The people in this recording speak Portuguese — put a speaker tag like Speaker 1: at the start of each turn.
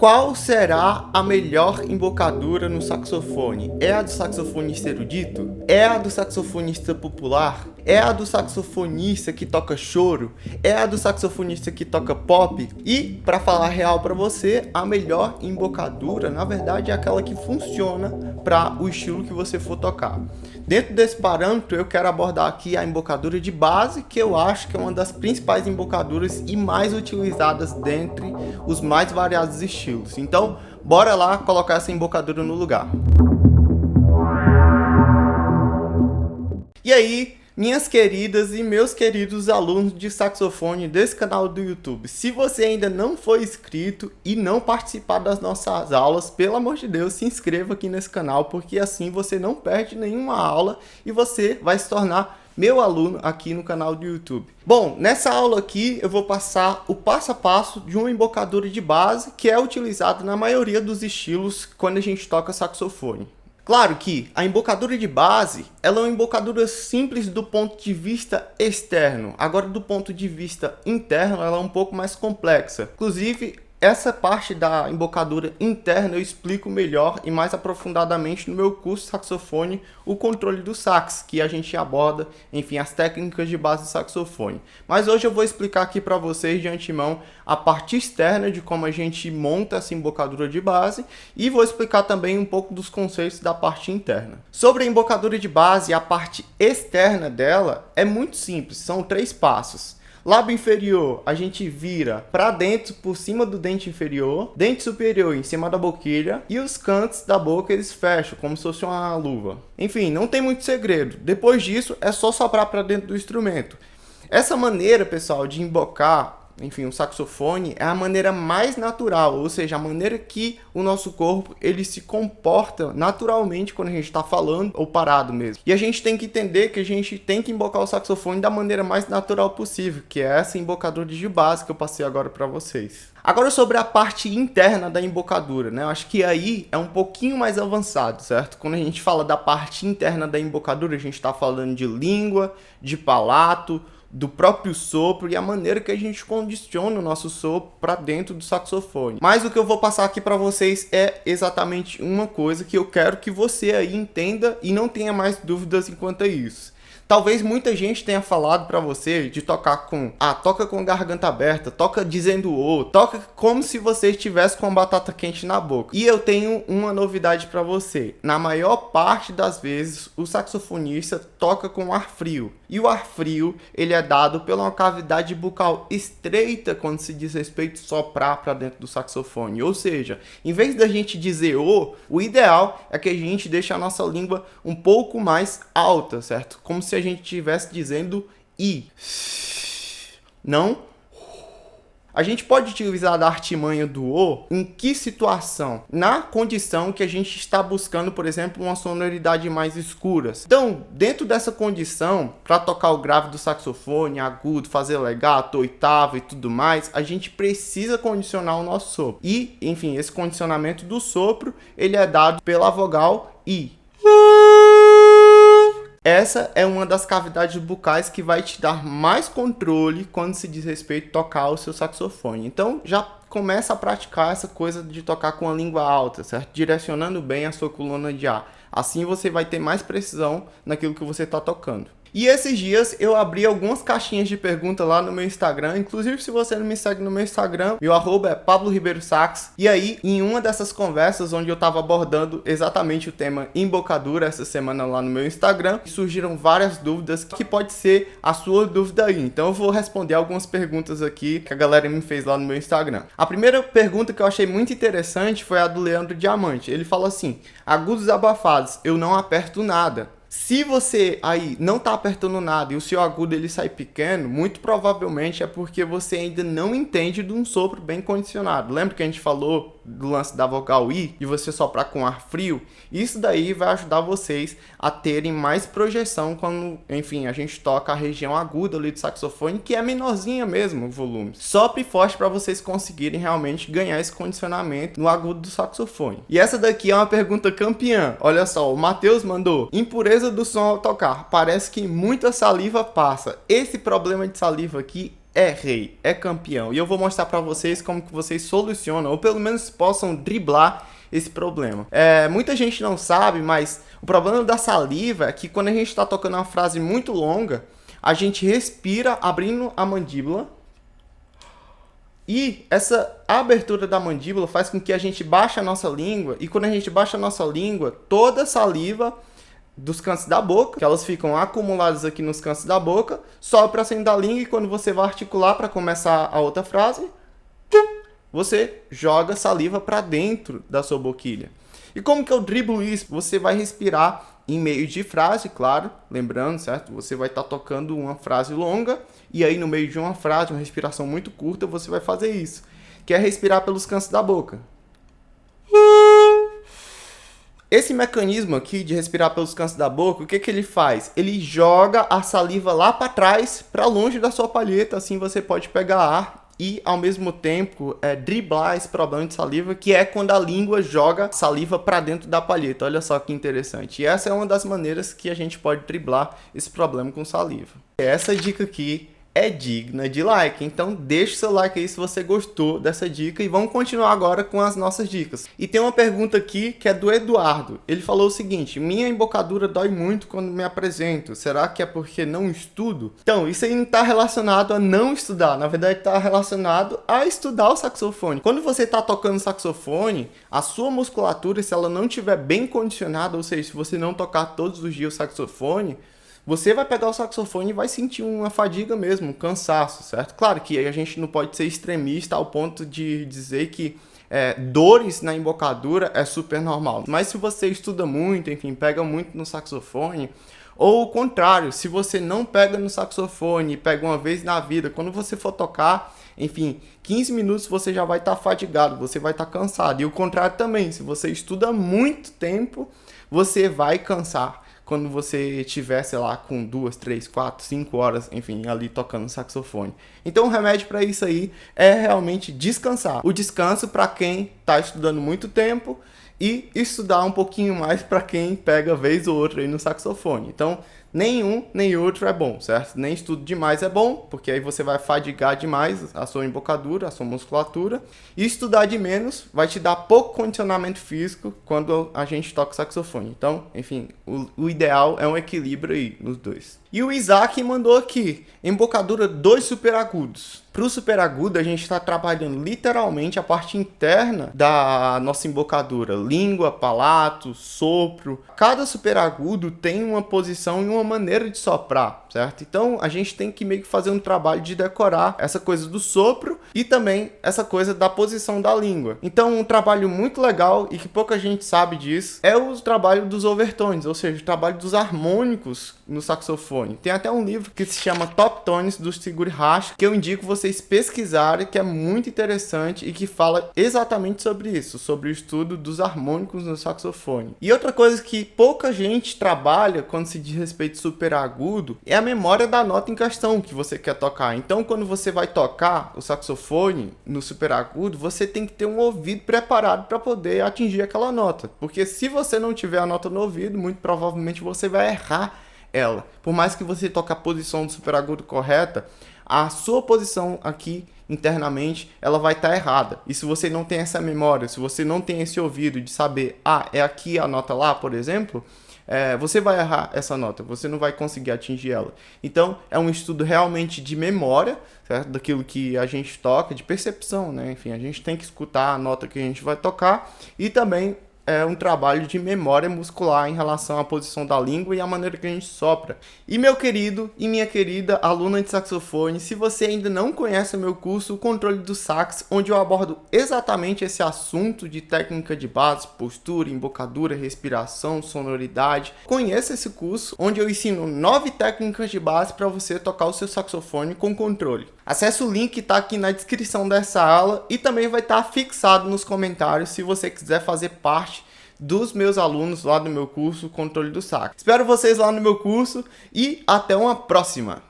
Speaker 1: Qual será a melhor embocadura no saxofone? É a do saxofonista erudito? É a do saxofonista popular? É a do saxofonista que toca choro? É a do saxofonista que toca pop? E, para falar real para você, a melhor embocadura, na verdade, é aquela que funciona para o estilo que você for tocar. Dentro desse parâmetro, eu quero abordar aqui a embocadura de base, que eu acho que é uma das principais embocaduras e mais utilizadas dentre os mais variados estilos. Então, bora lá colocar essa embocadura no lugar. E aí, minhas queridas e meus queridos alunos de saxofone desse canal do YouTube, se você ainda não foi inscrito e não participar das nossas aulas, pelo amor de Deus, se inscreva aqui nesse canal, porque assim você não perde nenhuma aula e você vai se tornar meu aluno aqui no canal do YouTube. Bom, nessa aula aqui eu vou passar o passo a passo de uma embocadura de base que é utilizada na maioria dos estilos quando a gente toca saxofone. Claro que a embocadura de base, ela é uma embocadura simples do ponto de vista externo. Agora, do ponto de vista interno, ela é um pouco mais complexa. Inclusive, essa parte da embocadura interna eu explico melhor e mais aprofundadamente no meu curso saxofone, o controle do sax, que a gente aborda, enfim, as técnicas de base do saxofone. Mas hoje eu vou explicar aqui para vocês de antemão a parte externa de como a gente monta essa embocadura de base e vou explicar também um pouco dos conceitos da parte interna. Sobre a embocadura de base, a parte externa dela é muito simples, são 3 passos. Lábio inferior, a gente vira para dentro, por cima do dente inferior. Dente superior em cima da boquilha. E os cantos da boca eles fecham, como se fosse uma luva. Enfim, não tem muito segredo. Depois disso, é só soprar para dentro do instrumento. Essa maneira, pessoal, de embocar, enfim, o saxofone é a maneira mais natural, ou seja, a maneira que o nosso corpo ele se comporta naturalmente quando a gente está falando ou parado mesmo. E a gente tem que entender que a gente tem que embocar o saxofone da maneira mais natural possível, que é essa embocadura de base que eu passei agora para vocês. Agora sobre a parte interna da embocadura, né? Eu acho que aí é um pouquinho mais avançado, certo? Quando a gente fala da parte interna da embocadura, a gente está falando de língua, de palato, do próprio sopro e a maneira que a gente condiciona o nosso sopro para dentro do saxofone. Mas o que eu vou passar aqui para vocês é exatamente uma coisa que eu quero que você aí entenda e não tenha mais dúvidas enquanto a isso. Talvez muita gente tenha falado para você de tocar com toca com a garganta aberta, toca dizendo o, toca como se você estivesse com a batata quente na boca. E eu tenho uma novidade para você. Na maior parte das vezes, o saxofonista toca com ar frio. E o ar frio, ele é dado pela uma cavidade bucal estreita quando se diz respeito soprar para dentro do saxofone. Ou seja, em vez da gente dizer o ideal é que a gente deixe a nossa língua um pouco mais alta, certo? Como se a gente estivesse dizendo I. Não. A gente pode utilizar da artimanha do O em que situação? Na condição que a gente está buscando, por exemplo, uma sonoridade mais escura. Então, dentro dessa condição, para tocar o grave do saxofone, agudo, fazer legato, oitava e tudo mais, a gente precisa condicionar o nosso sopro. E, enfim, esse condicionamento do sopro, ele é dado pela vogal I. Essa é uma das cavidades bucais que vai te dar mais controle quando se diz respeito a tocar o seu saxofone. Então já começa a praticar essa coisa de tocar com a língua alta, certo? Direcionando bem a sua coluna de ar. Assim você vai ter mais precisão naquilo que você está tocando. E esses dias eu abri algumas caixinhas de pergunta lá no meu Instagram. Inclusive, se você não me segue no meu Instagram, meu arroba é Pablo Ribeiro Sax. E aí, em uma dessas conversas onde eu estava abordando exatamente o tema embocadura essa semana lá no meu Instagram, surgiram várias dúvidas que pode ser a sua dúvida aí. Então eu vou responder algumas perguntas aqui que a galera me fez lá no meu Instagram. A primeira pergunta que eu achei muito interessante foi a do Leandro Diamante. Ele falou assim: agudos abafados, eu não aperto nada. Se você aí não está apertando nada e o seu agudo ele sai pequeno, muito provavelmente é porque você ainda não entende de um sopro bem condicionado. Lembra que a gente falou do lance da vogal I e você soprar com ar frio? Isso daí vai ajudar vocês a terem mais projeção quando, enfim, a gente toca a região aguda ali do saxofone, que é menorzinha mesmo o volume. Sopre forte para vocês conseguirem realmente ganhar esse condicionamento no agudo do saxofone. E essa daqui é uma pergunta campeã. Olha só, o Matheus mandou: impureza do som ao tocar, parece que muita saliva passa. Esse problema de saliva aqui é rei, é campeão. E eu vou mostrar para vocês como que vocês solucionam, ou pelo menos possam driblar esse problema. Muita gente não sabe, mas o problema da saliva é que quando a gente está tocando uma frase muito longa, a gente respira abrindo a mandíbula. E essa abertura da mandíbula faz com que a gente baixe a nossa língua. E quando a gente baixa a nossa língua, toda a saliva dos cantos da boca, que elas ficam acumuladas aqui nos cantos da boca, sobe para cima da língua e quando você vai articular para começar a outra frase, você joga saliva para dentro da sua boquilha. E como que eu driblo isso? Você vai respirar em meio de frase, claro, lembrando, certo? Você vai estar tocando uma frase longa e aí no meio de uma frase, uma respiração muito curta, você vai fazer isso, que é respirar pelos cantos da boca. Esse mecanismo aqui de respirar pelos cantos da boca, o que que ele faz? Ele joga a saliva lá para trás, para longe da sua palheta, assim você pode pegar ar e ao mesmo tempo driblar esse problema de saliva, que é quando a língua joga saliva para dentro da palheta. Olha só que interessante. E essa é uma das maneiras que a gente pode driblar esse problema com saliva. Essa dica aqui é digna de like, então deixa o seu like aí se você gostou dessa dica e vamos continuar agora com as nossas dicas. E tem uma pergunta aqui que é do Eduardo. Ele falou o seguinte: minha embocadura dói muito quando me apresento, será que é porque não estudo? Então, isso aí não está relacionado a não estudar, na verdade está relacionado a estudar o saxofone. Quando você está tocando saxofone, a sua musculatura, se ela não estiver bem condicionada, ou seja, se você não tocar todos os dias o saxofone, você vai pegar o saxofone e vai sentir uma fadiga mesmo, um cansaço, certo? Claro que a gente não pode ser extremista ao ponto de dizer que dores na embocadura é super normal. Mas se você estuda muito, enfim, pega muito no saxofone, ou o contrário, se você não pega no saxofone, pega uma vez na vida, quando você for tocar, enfim, 15 minutos você já vai estar fadigado, você vai estar cansado. E o contrário também, se você estuda muito tempo, você vai cansar quando você estiver, sei lá, com 2, 3, 4, 5 horas, enfim, ali tocando saxofone. Então o remédio para isso aí é realmente descansar. O descanso para quem está estudando muito tempo e estudar um pouquinho mais para quem pega vez ou outra aí no saxofone. Então, nenhum nem outro é bom, certo? Nem estudo demais é bom, porque aí você vai fadigar demais a sua embocadura, a sua musculatura. E estudar de menos vai te dar pouco condicionamento físico quando a gente toca saxofone. Então, enfim, o ideal é um equilíbrio aí nos dois. E o Isaac mandou aqui, embocadura 2 superagudos. Para o superagudo, a gente está trabalhando literalmente a parte interna da nossa embocadura. Língua, palato, sopro. Cada superagudo tem uma posição e uma maneira de soprar, certo? Então, a gente tem que meio que fazer um trabalho de decorar essa coisa do sopro e também essa coisa da posição da língua. Então, um trabalho muito legal e que pouca gente sabe disso é o trabalho dos overtones, ou seja, o trabalho dos harmônicos no saxofone. Tem até um livro que se chama Top Tones do Sigur Rós, que eu indico vocês pesquisarem, que é muito interessante e que fala exatamente sobre isso, sobre o estudo dos harmônicos no saxofone. E outra coisa que pouca gente trabalha quando se diz respeito ao super agudo é a memória da nota em questão que você quer tocar. Então, quando você vai tocar o saxofone no super agudo, você tem que ter um ouvido preparado para poder atingir aquela nota, porque se você não tiver a nota no ouvido, muito provavelmente você vai errar ela. Por mais que você toque a posição do super agudo correta, a sua posição aqui internamente ela vai estar errada. E se você não tem essa memória, se você não tem esse ouvido de saber, é aqui a nota lá, por exemplo, você vai errar essa nota, você não vai conseguir atingir ela. Então é um estudo realmente de memória, certo? Daquilo que a gente toca, de percepção, né? Enfim, a gente tem que escutar a nota que a gente vai tocar e também é um trabalho de memória muscular em relação à posição da língua e à maneira que a gente sopra. E meu querido e minha querida aluna de saxofone, se você ainda não conhece o meu curso, o Controle do Sax, onde eu abordo exatamente esse assunto de técnica de base, postura, embocadura, respiração, sonoridade, conheça esse curso, onde eu ensino 9 técnicas de base para você tocar o seu saxofone com controle. Acesse o link que está aqui na descrição dessa aula e também vai estar fixado nos comentários se você quiser fazer parte dos meus alunos lá do meu curso Controle do Sax. Espero vocês lá no meu curso e até uma próxima!